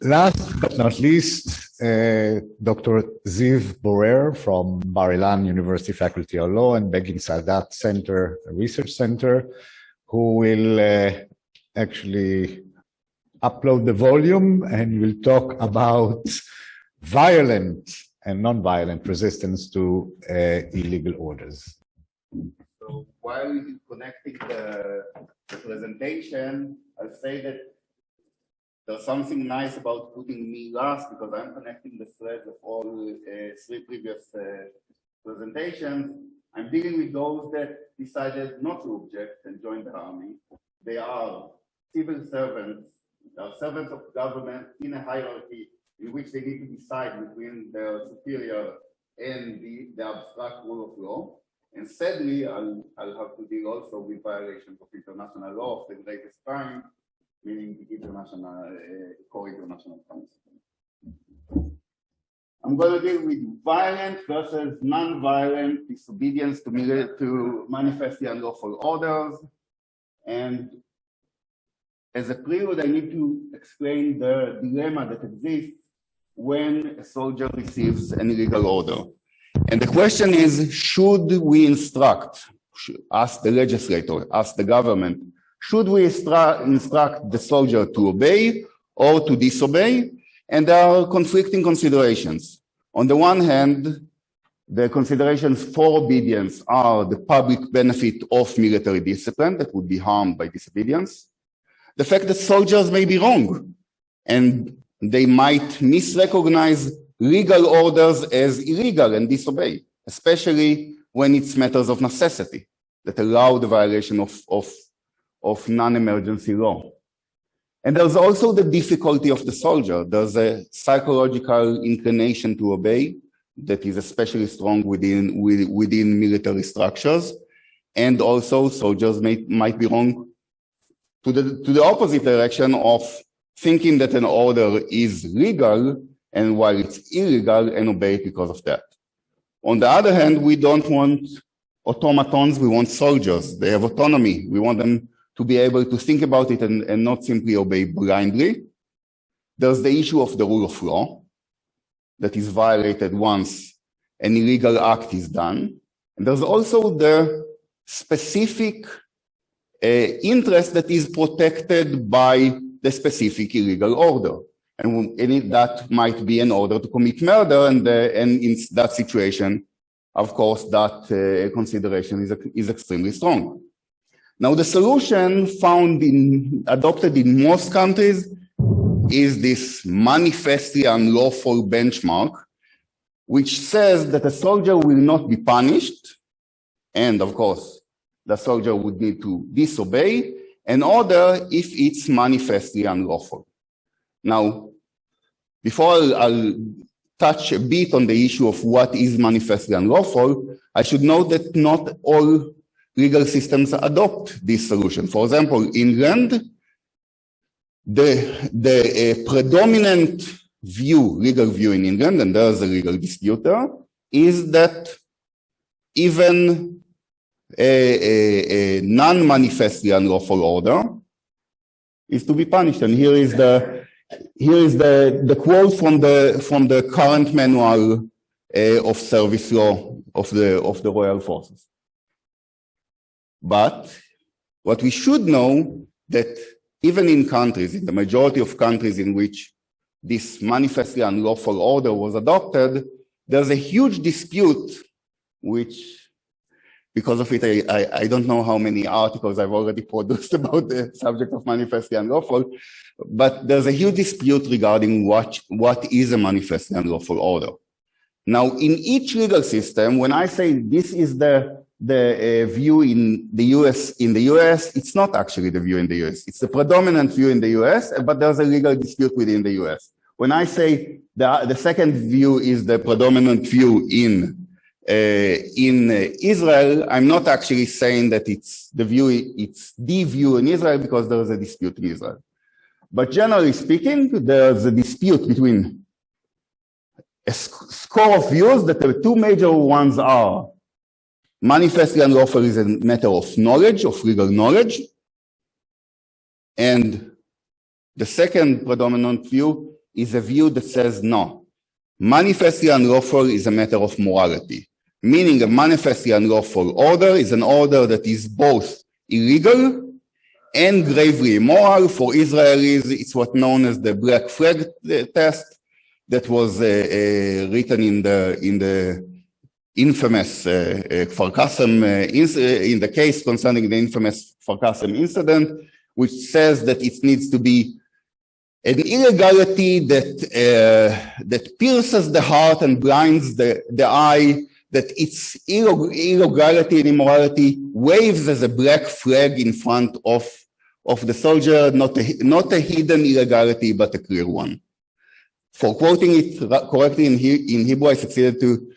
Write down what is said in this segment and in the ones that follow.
last but not least, Dr. Ziv Bohrer from Bar-Ilan University Faculty of Law and Begin Sadat Center, Research Center, who will actually upload the volume and will talk about violent and non-violent resistance to illegal orders. So while connecting the presentation, I'll say that there's something nice about putting me last because I'm connecting the threads of all three previous presentations. I'm dealing with those that decided not to object and join the army. They are civil servants, they are servants of government in a hierarchy in which they need to decide between their superior and the abstract rule of law. And sadly, I'll have to deal also with violations of international law of the greatest crime, meaning the international core international crimes. I'm going to deal with violent versus non-violent disobedience to manifestly unlawful orders. And as a prelude, I need to explain the dilemma that exists when a soldier receives an illegal order. And the question is, should we instruct, ask the legislator, ask the government, should we instruct the soldier to obey or to disobey? And there are conflicting considerations. On the one hand, the considerations for obedience are the public benefit of military discipline that would be harmed by disobedience. The fact that soldiers may be wrong and they might misrecognize legal orders as illegal and disobey, especially when it's matters of necessity that allow the violation of non-emergency law. And there's also the difficulty of the soldier. There's a psychological inclination to obey that is especially strong within military structures. And also soldiers might be wrong to the opposite direction of thinking that an order is legal and while it's illegal and obey it because of that. On the other hand, we don't want automatons, we want soldiers. They have autonomy. We want them to be able to think about it and not simply obey blindly. There's the issue of the rule of law that is violated once an illegal act is done. And there's also the specific interest that is protected by the specific illegal order. And that might be an order to commit murder, and in that situation, of course, that consideration is extremely strong. Now, the solution adopted in most countries is this manifestly unlawful benchmark, which says that a soldier will not be punished, and of course, the soldier would need to disobey an order if it's manifestly unlawful. Now, before I'll touch a bit on the issue of what is manifestly unlawful, I should note that not all legal systems adopt this solution. For example, in England, the predominant legal view in England, and there's a legal dispute there, is that even a non-manifestly unlawful order is to be punished. And here is the quote from the current manual of service law of the Royal Forces. But what we should know that even in the majority of countries in which this manifestly unlawful order was adopted, there's a huge dispute which, because of it, I don't know how many articles I've already produced about the subject of manifestly unlawful, but there's a huge dispute regarding what is a manifestly unlawful order. Now, in each legal system, when I say this is the view in the US, it's not actually the view in the US. It's the predominant view in the US, but there's a legal dispute within the US. When I say the second view is the predominant view in Israel, I'm not actually saying that it's the view in Israel because there's a dispute in Israel. But generally speaking, there's a dispute between a score of views that the two major ones are manifestly unlawful is a matter of knowledge, of legal knowledge. And the second predominant view is a view that says no. Manifestly unlawful is a matter of morality, meaning a manifestly unlawful order is an order that is both illegal and gravely immoral. For Israelis, it's what's known as the black flag test that was written in the infamous Kfar Kasem, in the case concerning the infamous Kfar Kasem incident, which says that it needs to be an illegality that pierces the heart and blinds the eye, that its illegality and immorality waves as a black flag in front of the soldier, not a hidden illegality, but a clear one. For quoting it correctly in Hebrew, I succeeded to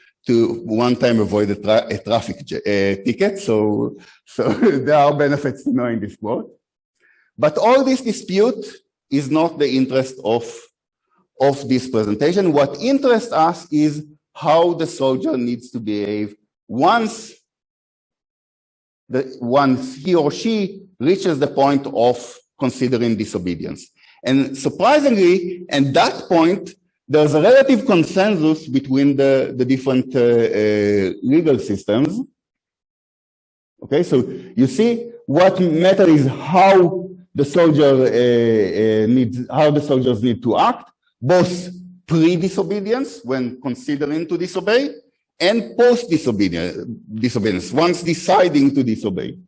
one time avoid a traffic ticket, so there are benefits to knowing this quote. But all this dispute is not the interest of this presentation. What interests us is how the soldier needs to behave once he or she reaches the point of considering disobedience. And surprisingly, at that point, there's a relative consensus between the different legal systems. Okay, so you see what matters is how the soldiers need to act, both pre-disobedience, when considering to disobey, and post-disobedience, once deciding to disobey.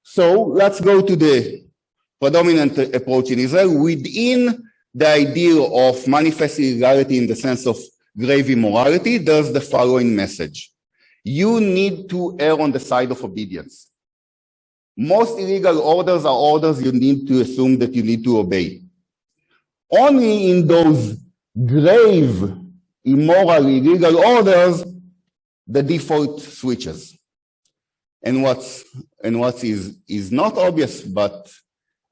So let's go to the predominant approach in Israel. Within the idea of manifest illegality in the sense of grave immorality, there's the following message. You need to err on the side of obedience. Most illegal orders are orders you need to assume that you need to obey. Only in those grave, immoral, illegal orders, the default switches. And what is not obvious, but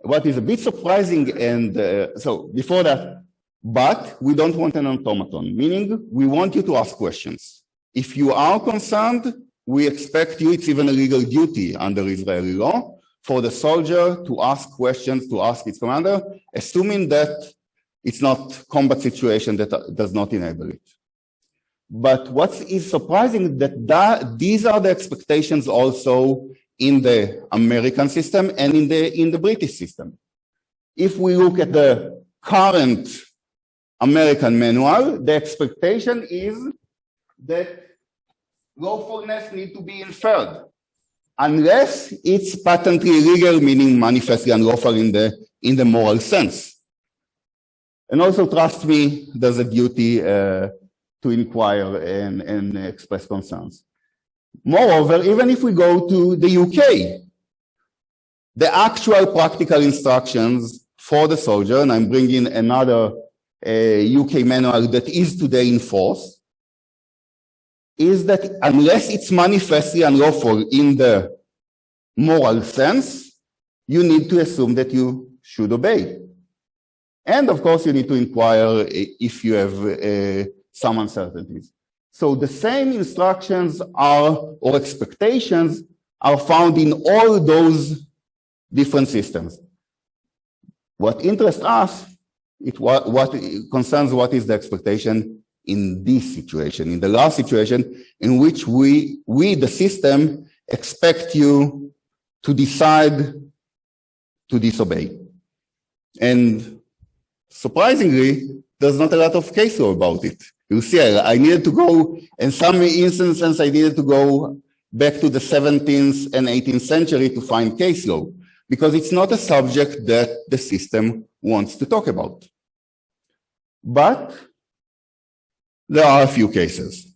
what is a bit surprising, and so before that, but we don't want an automaton, meaning we want you to ask questions. If you are concerned, we expect you, it's even a legal duty under Israeli law, for the soldier to ask questions, to ask its commander, assuming that it's not combat situation that does not enable it. But what is surprising that these are the expectations also in the American system and in the British system. If we look at the current American manual, the expectation is that lawfulness need to be inferred, unless it's patently illegal, meaning manifestly unlawful in the moral sense. And also, trust me, there's a duty to inquire and express concerns. Moreover, even if we go to the UK, the actual practical instructions for the soldier, and I'm bringing another UK manual that is today in force, is that unless it's manifestly unlawful in the moral sense, you need to assume that you should obey. And of course, you need to inquire if you have some uncertainties. So the same instructions or expectations are found in all those different systems. What interests us, what concerns what is the expectation in this situation, in the last situation in which we the system, expect you to decide to disobey. And surprisingly, there's not a lot of case law about it. You see, I needed to go, in some instances, I needed to go back to the 17th and 18th century to find case law, because it's not a subject that the system wants to talk about. But there are a few cases.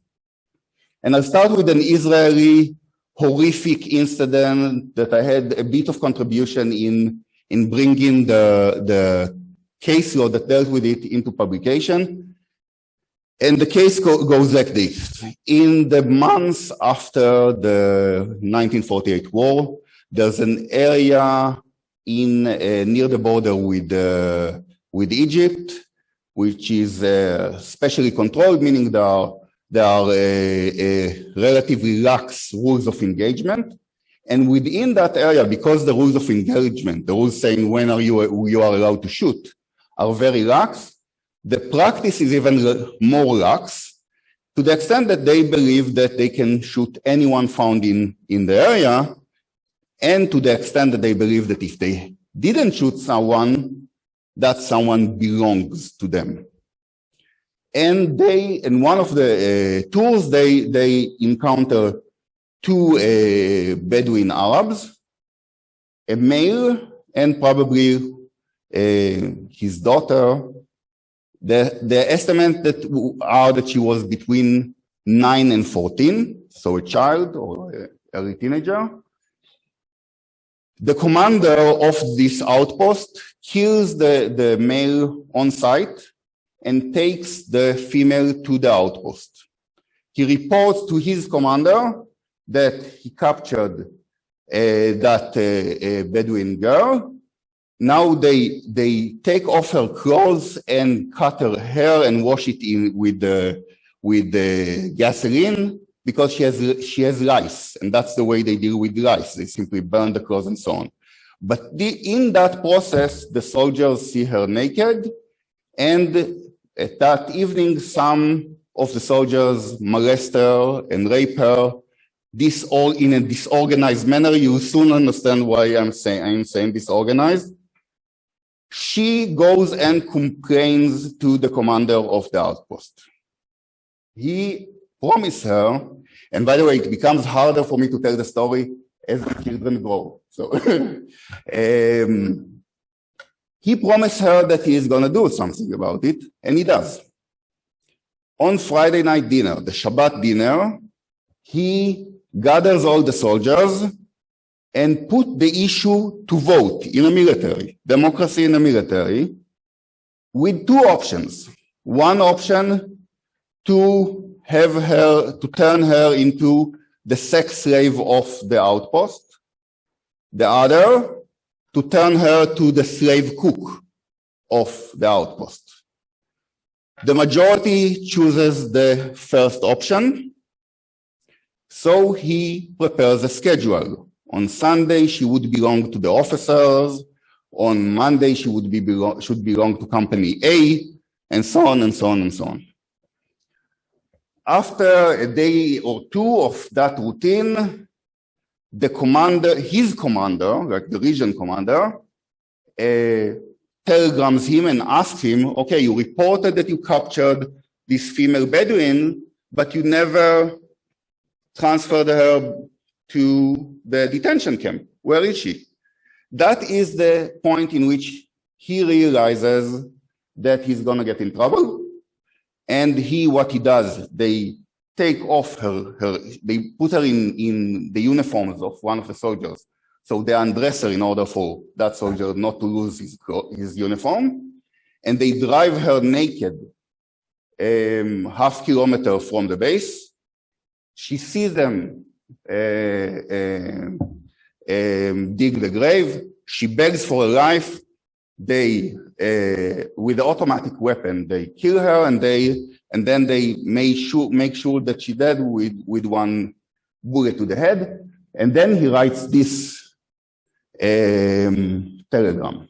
And I'll start with an Israeli horrific incident that I had a bit of contribution in bringing the case law that dealt with it into publication. And the case goes like this. In the months after the 1948 war, there's an area near the border with Egypt, which is specially controlled, meaning there are relatively lax rules of engagement. And within that area, because the rules of engagement, the rules saying when you are allowed to shoot, are very lax. The practice is even more lax, to the extent that they believe that they can shoot anyone found in the area, and to the extent that they believe that if they didn't shoot someone, that someone belongs to them. And they, in one of the tours, they encounter two Bedouin Arabs, a male and probably his daughter. The estimate that she was between 9 and 14, so a child or an early teenager. The commander of this outpost kills the male on site and takes the female to the outpost. He reports to his commander that he captured that Bedouin girl. Now they take off her clothes and cut her hair and wash it in with the gasoline, because she has lice, and that's the way they deal with lice. They simply burn the clothes and so on. But in that process, the soldiers see her naked, and at that evening, some of the soldiers molest her and rape her. This all in a disorganized manner. You soon understand why I'm saying disorganized. She goes and complains to the commander of the outpost. He promised her, and by the way, it becomes harder for me to tell the story as the children grow. So he promised her that he is going to do something about it, and he does. On Friday night dinner, the Shabbat dinner, he gathers all the soldiers and put the issue to vote in a military, democracy in a military, with two options. One option, to turn her into the sex slave of the outpost. The other, to turn her to the slave cook of the outpost. The majority chooses the first option, so he prepares a schedule. On Sunday, she would belong to the officers. On Monday, she should belong to company A, and so on and so on and so on. After a day or two of that routine, the commander, his commander, like the region commander, telegrams him and asks him, okay, you reported that you captured this female Bedouin, but you never transferred her to the detention camp. Where is she? That is the point in which he realizes that he's going to get in trouble. And what he does, they take off they put her in the uniforms of one of the soldiers. So they undress her in order for that soldier not to lose his uniform. And they drive her naked half kilometer from the base. She sees them dig the grave. She begs for her life. They, with the automatic weapon, they kill her, and then they make sure that she's dead with one bullet to the head. And then he writes this telegram.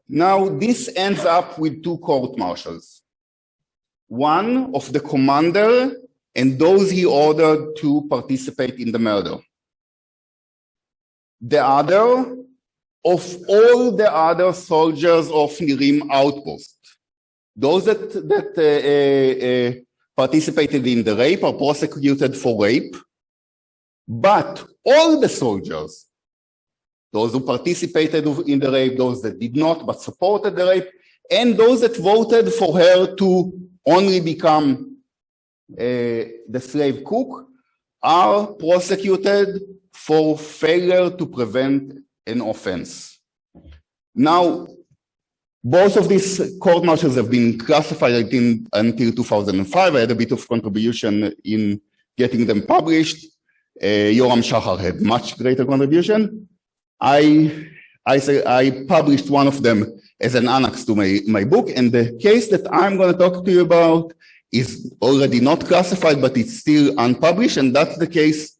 Now, this ends up with two court-martials. One of the commander and those he ordered to participate in the murder. The other of all the other soldiers of Nirim outpost. Those that participated in the rape are prosecuted for rape, but all the soldiers, those who participated in the rape, those that did not but supported the rape, and those that voted for her to only become the slave cook, are prosecuted for failure to prevent an offense. Now, Both of these court-martials have been classified until 2005. I had a bit of contribution in getting them published. Yoram Shachar had much greater contribution. I published one of them as an annex to my book, and the case that I'm going to talk to you about is already not classified, but it's still unpublished, and that's the case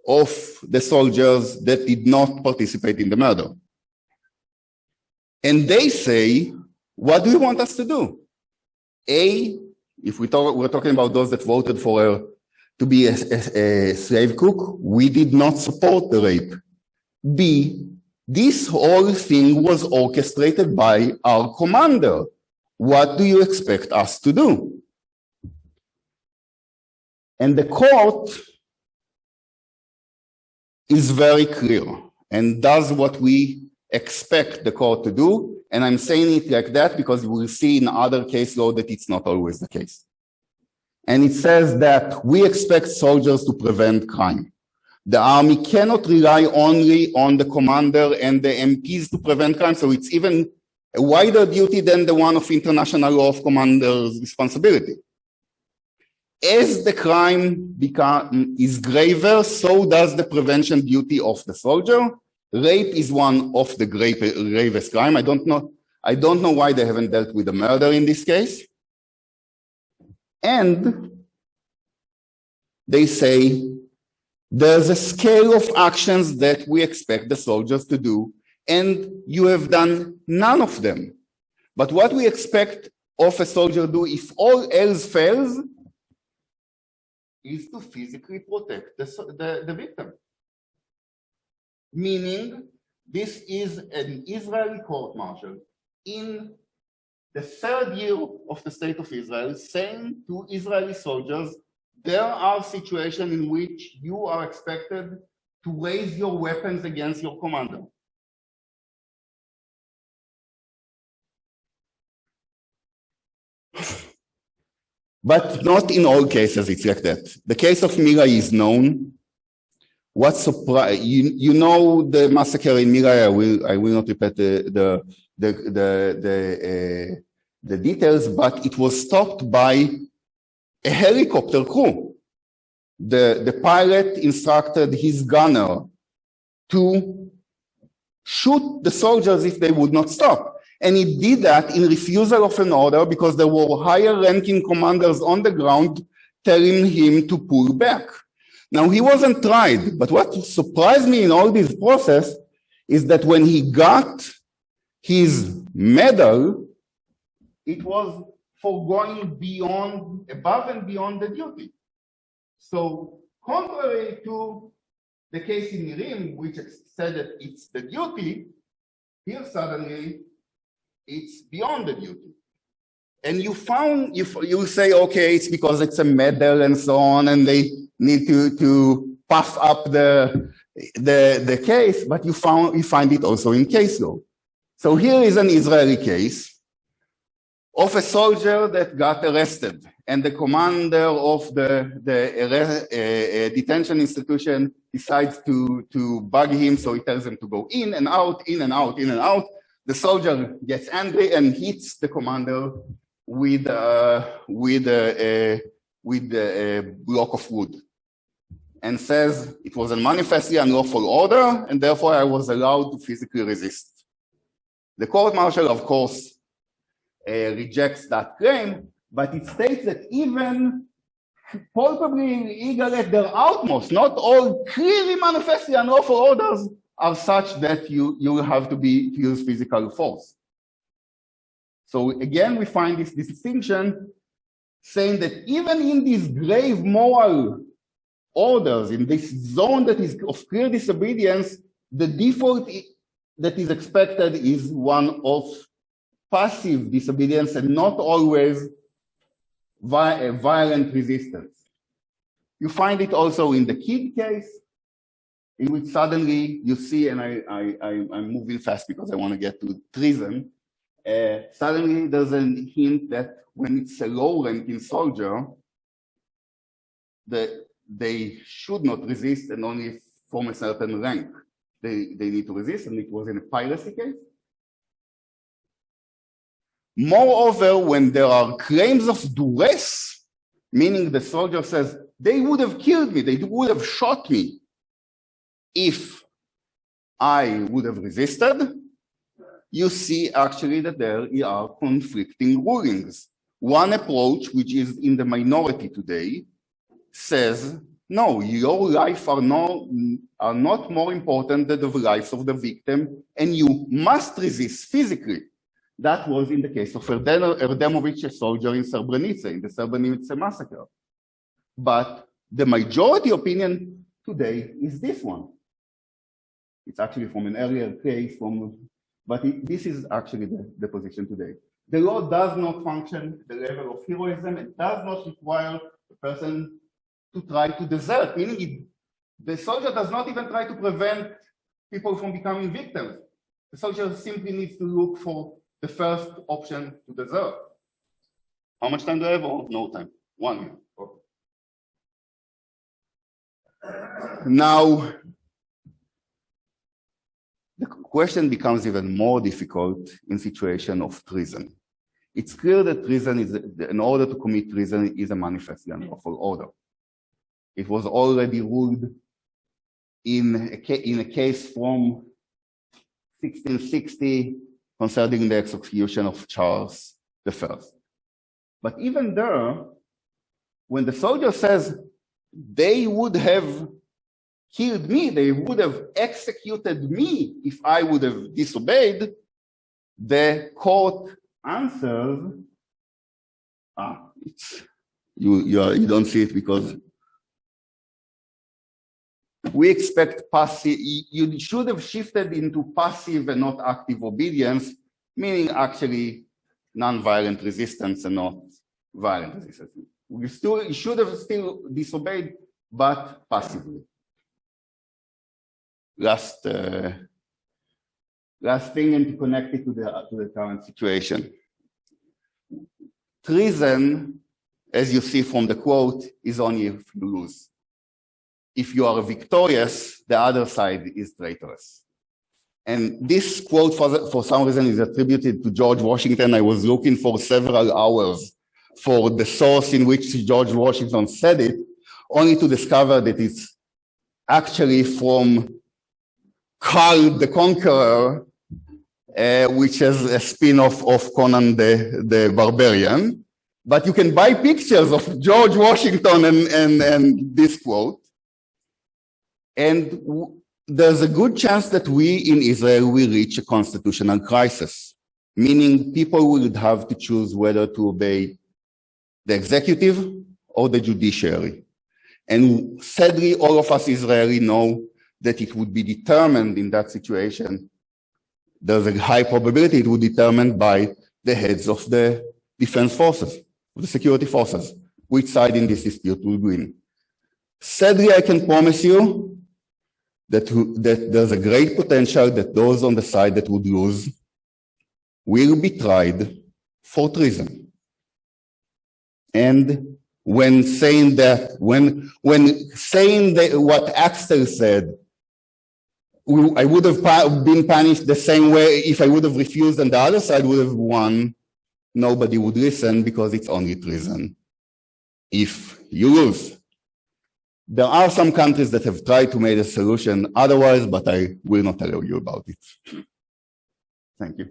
of the soldiers that did not participate in the murder. And they say, what do you want us to do? A, if we're talking about those that voted for to be a slave cook, we did not support the rape. B, this whole thing was orchestrated by our commander. What do you expect us to do? And the court is very clear and does what we expect the court to do. And I'm saying it like that because you will see in other case law that it's not always the case. And it says that we expect soldiers to prevent crime. The army cannot rely only on the commander and the MPs to prevent crime, so it's even a wider duty than the one of international law of commander's responsibility. As the crime is graver, so does the prevention duty of the soldier. Rape is one of the gravest crime. I don't know why they haven't dealt with the murder in this case. And they say there's a scale of actions that we expect the soldiers to do, and you have done none of them. But what we expect of a soldier to do, if all else fails, is to physically protect the victim. Meaning, this is an Israeli court-martial in the third year of the state of Israel, saying to Israeli soldiers, there are situations in which you are expected to raise your weapons against your commander. But not in all cases it's like that. The case of Mira is known. What surprise, you know the massacre in Mira. I will not repeat the details, but it was stopped by a helicopter crew. The pilot instructed his gunner to shoot the soldiers if they would not stop. And he did that in refusal of an order because there were higher ranking commanders on the ground telling him to pull back. Now, he wasn't tried, but what surprised me in all this process is that when he got his medal, it was for going beyond, above and beyond the duty. So, contrary to the case in Nirim, which said that it's the duty, here suddenly it's beyond the duty. And you say, okay, it's because it's a medal and so on, and they need to puff up the case, but you find it also in case law. So here is an Israeli case of a soldier that got arrested, and the commander of the detention institution decides to bug him, so he tells him to go in and out, in and out, in and out. The soldier gets angry and hits the commander with a block of wood and says it was a manifestly unlawful order, and therefore I was allowed to physically resist. The court-martial, of course, rejects that claim, but it states that even palpably illegal at their utmost, not all clearly manifestly unlawful orders are such that you will have to use physical force. So again, we find this distinction saying that even in these grave moral orders, in this zone that is of clear disobedience, the default that is expected is one of passive disobedience and not always violent resistance. You find it also in the Kid case, in which suddenly you see, and I'm moving fast because I want to get to treason, suddenly there's a hint that when it's a low-ranking soldier, they should not resist and only from a certain rank they need to resist, and it was in a piracy case. Moreover, when there are claims of duress, meaning the soldier says, they would have killed me, they would have shot me if I would have resisted, you see actually that there are conflicting rulings. One approach, which is in the minority today, says, no, your life are not more important than the lives of the victim, and you must resist physically. That was in the case of Erdemovich, a soldier in Srebrenica, in the Srebrenica massacre. But the majority opinion today is this one. It's actually from an earlier case, but this is actually the position today. The law does not function at the level of heroism. It does not require the person to try to desert, meaning the soldier does not even try to prevent people from becoming victims. The soldier simply needs to look for the first option to desert. How much time do I have? Oh, no time. 1 minute. Okay. Now, the question becomes even more difficult in situation of treason. It's clear that treason is, in order to commit treason, is a manifestly unlawful order. It was already ruled in a case from 1660 concerning the execution of Charles I. But even there, when the soldier says they would have killed me, they would have executed me if I would have disobeyed, the court answers, you don't see it because we expect passive, you should have shifted into passive and not active obedience, meaning actually non-violent resistance and not violent resistance. You should have still disobeyed, but passively. Last thing, and to connect it to the current situation. Treason, as you see from the quote, is only if you lose. If you are victorious, the other side is traitorous. And this quote, for some reason, is attributed to George Washington. I was looking for several hours for the source in which George Washington said it, only to discover that it's actually from Karl the Conqueror, which is a spin-off of Conan the Barbarian. But you can buy pictures of George Washington and this quote. And there's a good chance that we in Israel will reach a constitutional crisis, meaning people will have to choose whether to obey the executive or the judiciary. And sadly, all of us Israelis know that it would be determined in that situation. There's a high probability it would be determined by the heads of the defense forces, the security forces, which side in this dispute will win. Sadly, I can promise you that there's a great potential that those on the side that would lose will be tried for treason. And when saying that, when saying that what Axel said, I would have been punished the same way if I would have refused and the other side would have won, nobody would listen because it's only treason if you lose. There are some countries that have tried to make a solution otherwise, but I will not tell you about it. Thank you.